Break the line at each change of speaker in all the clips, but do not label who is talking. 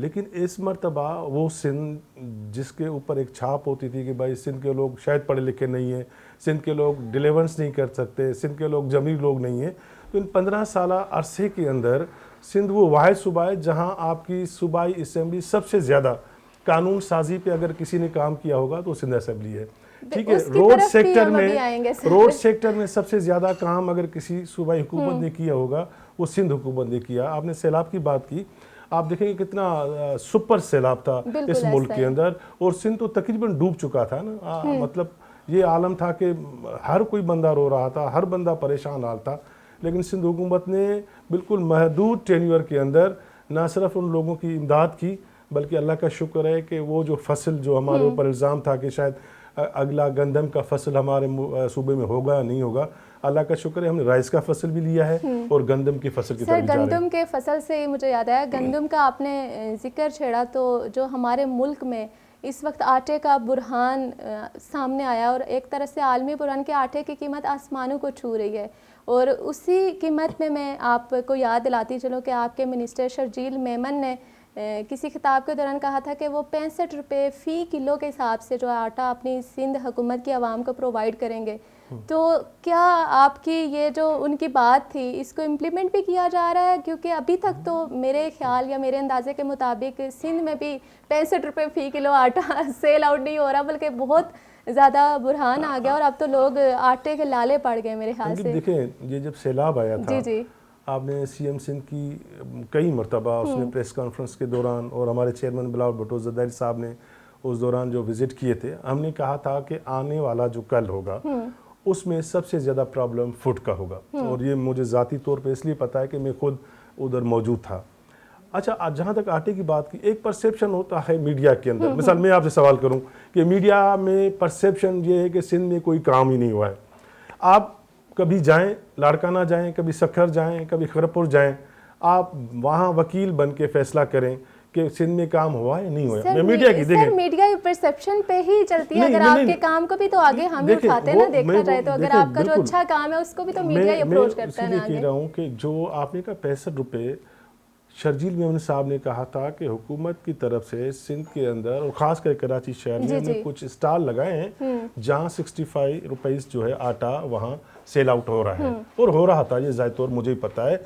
لیکن اس مرتبہ وہ سندھ جس کے اوپر ایک چھاپ ہوتی تھی کہ بھائی سندھ کے لوگ شاید پڑھے لکھے نہیں ہیں, سندھ کے لوگ ڈیلیورنس نہیں کر سکتے, سندھ کے لوگ جمیل لوگ نہیں ہیں, تو ان 15 سالہ عرصے کے اندر سندھ وہ واحد صوبہ ہے جہاں آپ کی صوبائی اسمبلی سب سے زیادہ قانون سازی پہ اگر کسی نے کام کیا ہوگا تو سندھ اسمبلی ہے. ٹھیک ہے, روڈ سیکٹر میں سب سے زیادہ کام اگر کسی صوبائی حکومت نے کیا ہوگا وہ سندھ حکومت نے کیا. آپ نے سیلاب کی بات کی, آپ دیکھیں گے کتنا سپر سیلاب تھا اس ملک کے اندر, اور سندھ تو تقریباً ڈوب چکا تھا نا, مطلب یہ عالم تھا کہ ہر کوئی بندہ رو رہا تھا, ہر بندہ پریشان حال تھا. لیکن سندھ حکومت نے بالکل محدود ٹینیور کے اندر نہ صرف ان لوگوں کی امداد کی, بلکہ اللہ کا شکر ہے کہ وہ جو فصل جو ہمارے اوپر الزام تھا کہ شاید اگلا گندم کا فصل ہمارے صوبے میں ہوگا یا نہیں ہوگا, اللہ کا شکر ہے ہم نے رائس کا فصل بھی لیا ہے اور گندم کی فصل کی طرف جا رہے ہیں.
گندم کے فصل سے مجھے یاد آیا, گندم کا آپ نے ذکر چھیڑا, تو جو ہمارے ملک میں اس وقت آٹے کا بحران سامنے آیا اور ایک طرح سے عالمی بحران کے آٹے کی قیمت آسمانوں کو چھو رہی ہے, اور اسی قیمت میں آپ کو یاد دلاتی چلوں کہ آپ کے منسٹر شرجیل میمن نے کسی خطاب کے دوران کہا تھا کہ وہ 65 روپے فی کلو کے حساب سے جو آٹا اپنی سندھ حکومت کی عوام کو پرووائڈ کریں گے. تو کیا آپ کی یہ جو ان کی بات تھی اس کو امپلیمنٹ بھی کیا جا رہا ہے؟ کیونکہ ابھی تک تو میرے خیال یا میرے اندازے کے مطابق سندھ میں بھی 65 روپے فی کلو آٹا سیل آؤٹ نہیں ہو رہا, بلکہ بہت زیادہ بحران آ گیا اور اب تو لوگ آٹے کے لالے پڑ گئے میرے خیال سے.
دیکھیں یہ جب سیلاب آیا تھا,
جی
آپ نے سی ایم سندھ کی کئی مرتبہ اس نے پریس کانفرنس کے دوران, اور ہمارے چیئرمین بلاول بھٹو زرداری صاحب نے اس دوران جو وزٹ کیے تھے, ہم نے کہا تھا کہ آنے والا جو کل ہوگا اس میں سب سے زیادہ پرابلم فوڈ کا ہوگا, اور یہ مجھے ذاتی طور پہ اس لیے پتا ہے کہ میں خود ادھر موجود تھا. اچھا, جہاں تک آٹے کی بات کی, ایک پرسیپشن ہوتا ہے میڈیا کے اندر, مثال میں آپ سے سوال کروں کہ میڈیا میں پرسیپشن یہ ہے کہ سندھ میں کوئی کام ہی نہیں ہوا ہے. آپ کبھی جائیں لاڑکانہ جائیں, کبھی سکھر جائیں, کبھی خرپور جائیں, آپ وہاں وکیل بن کے فیصلہ کریں کہ سندھ میں کام ہوا ہے نہیں ہوا. میں میڈیا کی دیکھیں,
میڈیا پرسیپشن پہ ہی چلتی ہے, اگر آپ کے کام کو بھی تو آگے ہم ہی اٹھاتے ہیں نا, دیکھا جائے تو اگر آپ کا جو اچھا کام ہے اس کو بھی تو میڈیا ہی اپروچ کرتا ہے.
میں کہہ رہا ہوں کہ جو آپ نے کہا 65 روپے, شرجیل میمن صاحب نے کہا تھا کہ حکومت کی طرف سے سندھ کے اندر اور خاص کر کراچی شہر میں ہم نے کچھ اسٹال لگائے ہیں جہاں 65 روپیز جو ہے آٹا وہاں سیل آؤٹ ہو رہا ہے, اور ہو رہا تھا, یہ ظاہر طور مجھے ہی پتا ہے.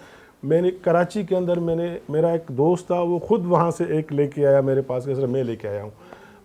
میں نے کراچی کے اندر میرا ایک دوست تھا, وہ خود وہاں سے ایک لے کے آیا میرے پاس, کہ سر میں لے کے آیا ہوں.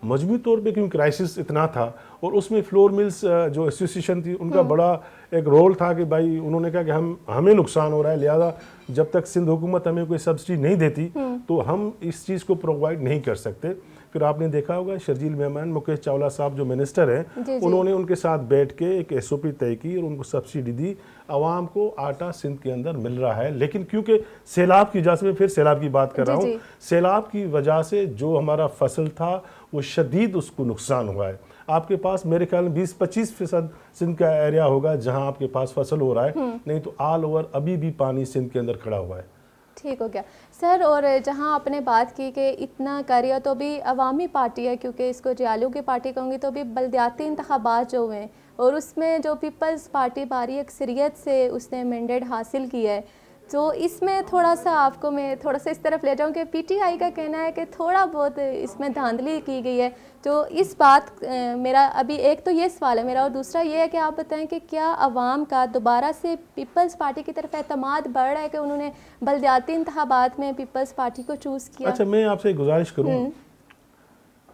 مجموعی طور پہ کیونکہ کرائسس اتنا تھا, اور اس میں فلور ملز جو ایسوسیشن تھی ان کا بڑا ایک رول تھا کہ بھائی انہوں نے کہا کہ ہمیں نقصان ہو رہا ہے, لہذا جب تک سندھ حکومت ہمیں کوئی سبسڈی نہیں دیتی تو ہم اس چیز کو پرووائڈ نہیں کر سکتے. پھر آپ نے دیکھا ہوگا شرجیل میمن, مکیش چاولہ صاحب جو منسٹر ہیں, انہوں نے ان کے ساتھ بیٹھ کے ایک SOP طے کی اور ان کو سبسڈی دی, عوام کو آٹا سندھ کے اندر مل رہا ہے. لیکن کیونکہ سیلاب کی وجہ سے, میں پھر سیلاب کی بات کر رہا ہوں, سیلاب کی وجہ سے جو ہمارا فصل تھا وہ شدید اس کو نقصان ہوا ہے. آپ کے پاس میرے خیال میں 20-25% سندھ کا ایریا ہوگا جہاں آپ کے پاس فصل ہو رہا ہے, نہیں تو آل اوور ابھی بھی پانی سندھ کے اندر کھڑا ہوا ہے.
ٹھیک ہو گیا سر. اور جہاں آپ نے بات کی کہ اتنا کریا, تو بھی عوامی پارٹی ہے, کیونکہ اس کو جیالو کی پارٹی کہوں گی, تو بھی بلدیاتی انتخابات جو ہوئے ہیں اور اس میں جو پیپلز پارٹی بھاری اکثریت سے اس نے مینڈیٹ حاصل کی ہے, تو اس میں تھوڑا سا آپ کو میں تھوڑا سا اس طرف لے جاؤں کہ PTI کا کہنا ہے کہ تھوڑا بہت اس میں دھاندلی کی گئی ہے. تو اس بات میرا ابھی ایک تو یہ سوال ہے میرا, اور دوسرا یہ ہے کہ آپ بتائیں کہ کیا عوام کا دوبارہ سے پیپلز پارٹی کی طرف اعتماد بڑھ رہا ہے کہ انہوں نے بلدیاتی انتخابات میں پیپلز پارٹی کو چوز کیا؟
اچھا, میں آپ سے گزارش کروں,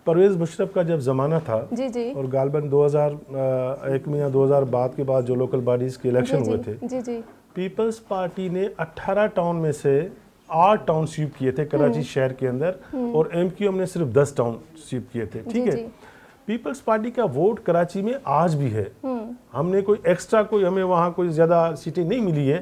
پرویز مشرف کا جب زمانہ تھا اور غالباً 2001 میں یا 2000 بعد کے بعد جو لوکل باڈیز کے الیکشن ہوئے تھے, پیپلز پارٹی نے 18 ٹاؤن میں سے 8 ٹاؤن سویپ کیے تھے کراچی شہر کے اندر, اور MQM نے صرف 10 ٹاؤن سویپ کیے تھے. ٹھیک ہے, پیپلز پارٹی کا ووٹ کراچی میں آج بھی ہے. ہم نے کوئی ایکسٹرا ہمیں وہاں کوئی زیادہ سیٹیں نہیں ملی ہے,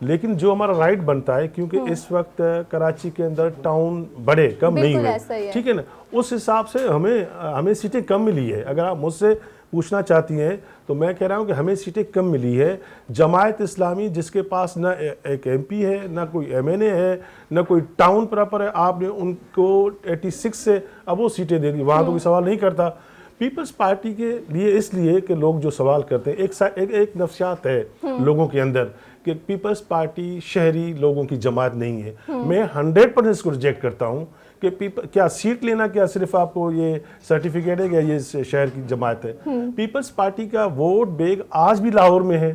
لیکن جو ہمارا رائٹ بنتا ہے, کیونکہ اس وقت کراچی کے اندر ٹاؤن بڑے کم نہیں ہوئے, ٹھیک ہے نا, اس حساب سے ہمیں سیٹیں کم ملی ہے. اگر آپ مجھ سے پوچھنا چاہتی ہیں تو میں کہہ رہا ہوں کہ ہمیں سیٹیں کم ملی ہے. جماعت اسلامی جس کے پاس نہ ایک MP ہے, نہ کوئی MNA ہے, نہ کوئی ٹاؤن پراپر ہے, آپ نے ان کو 86 سے اب وہ سیٹیں دے دی, وہاں تو کوئی سوال نہیں کرتا. پیپلز پارٹی کے لیے اس لیے کہ لوگ جو سوال کرتے ہیں, ایک نفسیات ہے لوگوں کے اندر کہ پیپلز پارٹی شہری لوگوں کی جماعت نہیں ہے. میں 100% اس کو ریجیکٹ کرتا ہوں کہ کیا سیٹ لینا کیا صرف آپ کو یہ سرٹیفکیٹ ہے کہ یہ شہر کی جماعت ہے؟ پیپلز پارٹی کا ووٹ بیگ آج بھی لاہور میں ہے،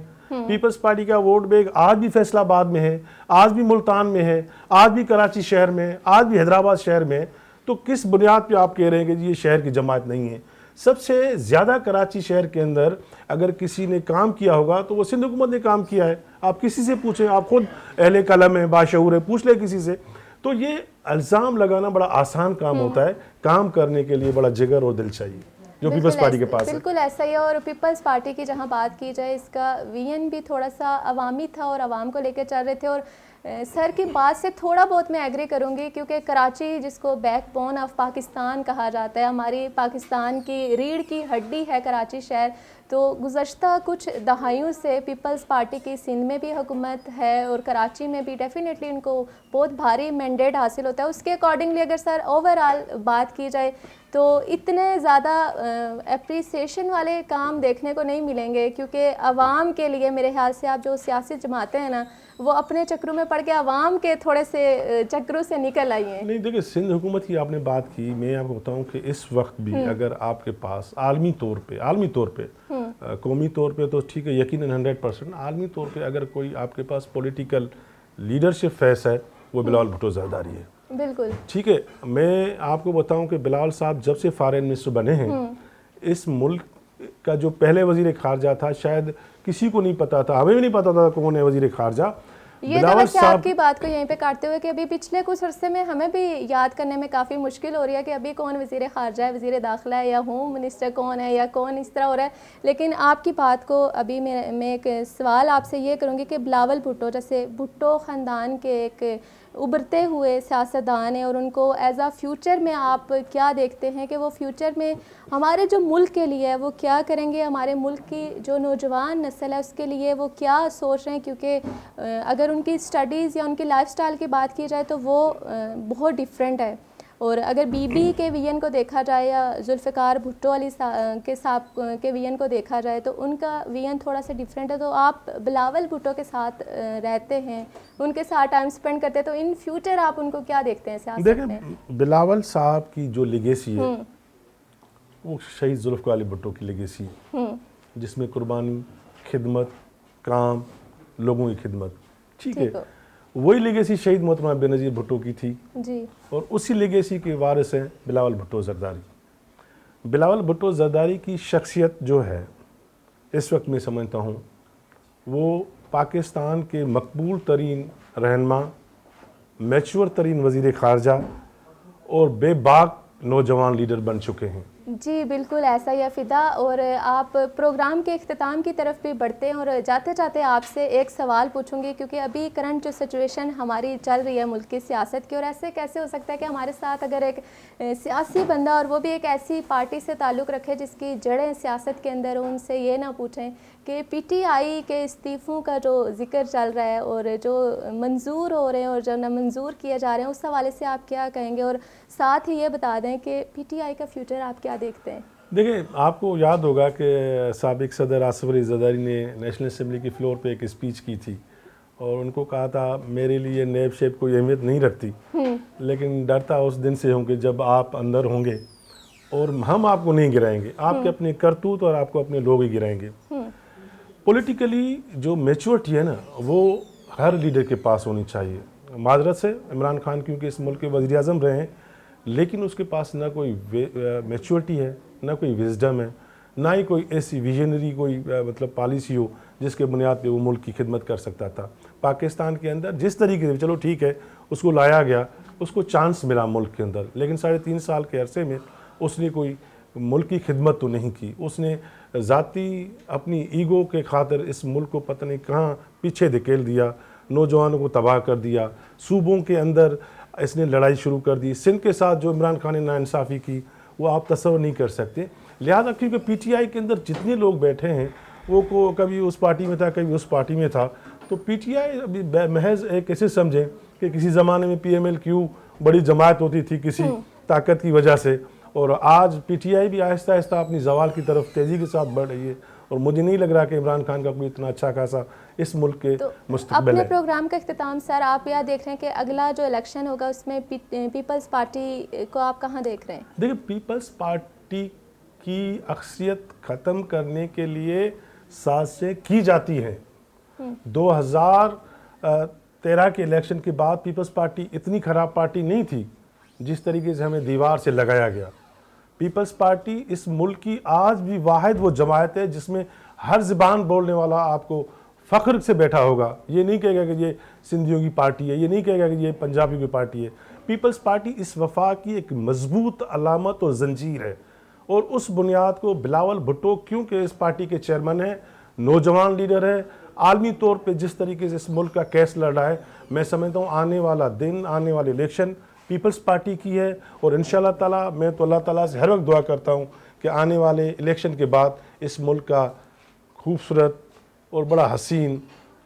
پیپلز پارٹی کا ووٹ بیگ آج بھی فیصل آباد میں ہے، آج بھی ملتان میں ہے، آج بھی کراچی شہر میں، آج بھی حیدرآباد شہر میں. تو کس بنیاد پہ آپ کہہ رہے ہیں کہ یہ شہر کی جماعت نہیں ہے؟ سب سے زیادہ کراچی شہر کے اندر اگر کسی نے کام کیا ہوگا تو وہ سندھ حکومت نے کام کیا ہے. آپ کسی سے پوچھیں، آپ خود اہل قلم ہیں، باشعور ہیں، پوچھ لیں کسی سے. تو یہ الزام لگانا بڑا آسان کام ہوتا ہے، کام کرنے کے لیے بڑا جگر اور دل چاہیے جو پیپلز پارٹی کے پاس ہے.
بالکل ایسا ہی ہے. اور پیپلز پارٹی کی جہاں بات کی جائے، اس کا وین بھی تھوڑا سا عوامی تھا اور عوام کو لے کے چل رہے تھے. اور سر کی بات سے تھوڑا بہت میں ایگری کروں گی، کیونکہ کراچی جس کو بیک بون آف پاکستان کہا جاتا ہے، ہماری پاکستان کی ریڑھ کی ہڈی ہے کراچی شہر. تو گزشتہ کچھ دہائیوں سے پیپلز پارٹی کی سندھ میں بھی حکومت ہے اور کراچی میں بھی ڈیفینیٹلی ان کو بہت بھاری مینڈیٹ حاصل ہوتا ہے. اس کے اکارڈنگلی اگر سر اوور آل بات کی جائے تو اتنے زیادہ اپریسیشن والے کام دیکھنے کو نہیں ملیں گے، کیونکہ عوام کے لیے میرے خیال سے آپ جو سیاسی جماعتیں ہیں نا، وہ اپنے چکروں میں پڑھ کے عوام کے تھوڑے سے چکروں سے نکل آئی ہیں.
نہیں دیکھیں، سندھ حکومت کی آپ نے بات کی، میں آپ کو بتاؤں کہ اس وقت بھی اگر آپ کے پاس عالمی طور پہ قومی طور پہ تو ٹھیک ہے یقیناً 100%، عالمی طور پہ اگر کوئی آپ کے پاس پولیٹیکل لیڈرشپ فیس ہے وہ بلاول بھٹو زرداری ہے.
بالکل
ٹھیک ہے. میں آپ کو بتاؤں کہ بلاول صاحب جب سے فارن منسٹر بنے ہیں، اس ملک کا جو پہلے وزیر خارجہ تھا شاید کسی کو نہیں پتا تھا، ہمیں بھی نہیں پتا تھا کون ہے وزیر خارجہ.
یہ تو ویسے آپ کی بات کو یہیں پہ کاٹتے ہوئے کہ ابھی پچھلے کچھ عرصے میں ہمیں بھی یاد کرنے میں کافی مشکل ہو رہی ہے کہ ابھی کون وزیر خارجہ ہے، وزیر داخلہ ہے یا ہوم منسٹر کون ہے یا کون اس طرح ہو رہا ہے. لیکن آپ کی بات کو ابھی میں ایک سوال آپ سے یہ کروں گی کہ بلاول بھٹو جیسے بھٹو خاندان کے ایک ابھرتے ہوئے سیاستدان ہیں، اور ان کو ایز اے فیوچر میں آپ کیا دیکھتے ہیں کہ وہ فیوچر میں ہمارے جو ملک کے لیے وہ کیا کریں گے، ہمارے ملک کی جو نوجوان نسل ہے اس کے لیے وہ کیا سوچ رہے ہیں؟ کیونکہ اگر ان کی سٹڈیز یا ان کی لائف سٹائل کی بات کی جائے تو وہ بہت ڈیفرنٹ ہے. اور اگر بی بی کے وین کو دیکھا جائے یا ذوالفقار بھٹو علی کے صاحب کے وین کو دیکھا جائے تو ان کا وین تھوڑا سا ڈیفرنٹ ہے. تو آپ بلاول بھٹو کے ساتھ رہتے ہیں، ان کے ساتھ ٹائم سپینڈ کرتے ہیں، تو ان فیوچر آپ ان کو کیا دیکھتے ہیں سیاست میں؟
دیکھیں، بلاول صاحب کی جو لیگیسی ہے وہ شہید ذوالفقار علی بھٹو کی لیگیسی ہے، جس میں قربانی، خدمت، کام، لوگوں کی خدمت. ٹھیک ہے. وہی لیگیسی شہید محترمہ بے نظیر بھٹو کی تھی
جی، اور
اسی لیگیسی کے وارث ہیں بلاول بھٹو زرداری. بلاول بھٹو زرداری کی شخصیت جو ہے اس وقت میں سمجھتا ہوں وہ پاکستان کے مقبول ترین رہنما، میچور ترین وزیر خارجہ اور بے باک نوجوان لیڈر بن چکے ہیں.
جی بالکل ایسا ہی ہے فدا. اور آپ پروگرام کے اختتام کی طرف بھی بڑھتے ہیں، اور جاتے جاتے آپ سے ایک سوال پوچھوں گی، کیونکہ ابھی کرنٹ جو سچویشن ہماری چل رہی ہے ملک کی سیاست کی، اور ایسے کیسے ہو سکتا ہے کہ ہمارے ساتھ اگر ایک سیاسی بندہ اور وہ بھی ایک ایسی پارٹی سے تعلق رکھے جس کی جڑیں سیاست کے اندر، ان سے یہ نہ پوچھیں کہ پی ٹی آئی کے استعفوں کا جو ذکر چل رہا ہے اور جو منظور ہو رہے ہیں اور جو نامنظور کیے جا رہے ہیں، اس حوالے سے آپ کیا کہیں گے؟ اور ساتھ ہی یہ بتا دیں کہ پی ٹی آئی کا فیوچر آپ کیا دیکھتے ہیں؟
دیکھیں، آپ کو یاد ہوگا کہ سابق صدر آصف علی زرداری نے نیشنل اسمبلی کی فلور پہ ایک اسپیچ کی تھی اور ان کو کہا تھا میرے لیے نیب شیپ کوئی اہمیت نہیں رکھتی، لیکن ڈرتا اس دن سے ہوں کہ جب آپ اندر ہوں گے اور ہم آپ کو نہیں گرائیں گے، آپ کے اپنے کرتوت اور آپ کو اپنے لوگ ہی گرائیں گے. پولیٹیکلی جو میچورٹی ہے نا وہ ہر لیڈر کے پاس ہونی چاہیے. معذرت سے عمران خان کیونکہ اس ملک کے وزیر اعظم رہے ہیں، لیکن اس کے پاس نہ کوئی میچورٹی ہے، نہ کوئی وزڈم ہے، نہ ہی کوئی ایسی ویژنری کوئی مطلب پالیسی ہو جس کے بنیاد پہ وہ ملک کی خدمت کر سکتا تھا. پاکستان کے اندر جس طریقے سے چلو ٹھیک ہے اس کو لایا گیا، اس کو چانس ملا ملک کے اندر، لیکن 3.5 سال کے عرصے میں اس نے کوئی ملک کی خدمت تو نہیں کی. اس نے ذاتی اپنی ایگو کے خاطر اس ملک کو پتہ نہیں کہاں پیچھے دھکیل دیا، نوجوانوں کو تباہ کر دیا، صوبوں کے اندر اس نے لڑائی شروع کر دی. سندھ کے ساتھ جو عمران خان نے ناانصافی کی وہ آپ تصور نہیں کر سکتے. لہذا کیونکہ پی ٹی آئی کے اندر جتنے لوگ بیٹھے ہیں وہ کبھی اس پارٹی میں تھا، کبھی اس پارٹی میں تھا، تو پی ٹی آئی ابھی محض ایک ایسے سمجھیں کہ کسی زمانے میں پی ایم ایل کیو بڑی جماعت ہوتی تھی کسی طاقت کی وجہ سے، اور آج پی ٹی آئی بھی آہستہ آہستہ اپنی زوال کی طرف تیزی کے ساتھ بڑھ رہی ہے. اور مجھے نہیں لگ رہا کہ عمران خان کا کوئی اتنا اچھا خاصا اس ملک کے مستقبل
اپنے
ہے.
پروگرام کا اختتام سر آپ یہاں دیکھ رہے ہیں کہ اگلا جو الیکشن ہوگا اس میں پیپلز پارٹی کو آپ کہاں دیکھ رہے ہیں؟
دیکھیں پیپلز پارٹی کی اکثریت ختم کرنے کے لیے سازشیں کی جاتی ہیں. 2013 کے الیکشن کے بعد پیپلز پارٹی اتنی خراب پارٹی نہیں تھی جس طریقے سے ہمیں دیوار سے لگایا گیا. پیپلز پارٹی اس ملک کی آج بھی واحد وہ جماعت ہے جس میں ہر زبان بولنے والا آپ کو فخر سے بیٹھا ہوگا. یہ نہیں کہے گا کہ یہ سندھیوں کی پارٹی ہے, یہ نہیں کہے گا کہ یہ پنجابیوں کی پارٹی ہے. پیپلز پارٹی اس وفا کی ایک مضبوط علامت اور زنجیر ہے, اور اس بنیاد کو بلاول بھٹو کیونکہ اس پارٹی کے چیئرمین ہیں, نوجوان لیڈر ہے, عالمی طور پہ جس طریقے سے اس ملک کا کیس لڑ رہا ہے, میں سمجھتا ہوں آنے والا دن, آنے والے الیکشن پیپلز پارٹی کی ہے. اور انشاءاللہ تعالیٰ میں تو اللہ تعالیٰ سے ہر وقت دعا کرتا ہوں کہ آنے والے الیکشن کے بعد اس ملک کا خوبصورت اور بڑا حسین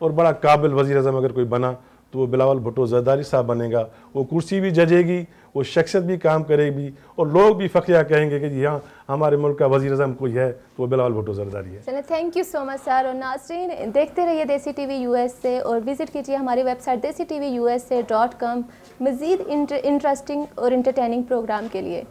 اور بڑا قابل وزیر اعظم اگر کوئی بنا تو وہ بلاول بھٹو زرداری صاحب بنے گا. وہ کرسی بھی ججے گی, وہ شخصیت بھی کام کرے گی, اور لوگ بھی فخریہ کہیں گے کہ جی ہاں ہمارے ملک کا وزیر اعظم کوئی ہے تو وہ بلاول بھٹو زرداری ہے.
چلیں تھینک یو سو مچ سر. اور ناظرین دیکھتے رہیے دیسی ٹی وی یو ایس سے, اور وزٹ کیجیے ہماری ویب سائٹ DesiTV USA.com مزید انٹرسٹنگ اور انٹرٹیننگ پروگرام کے لیے.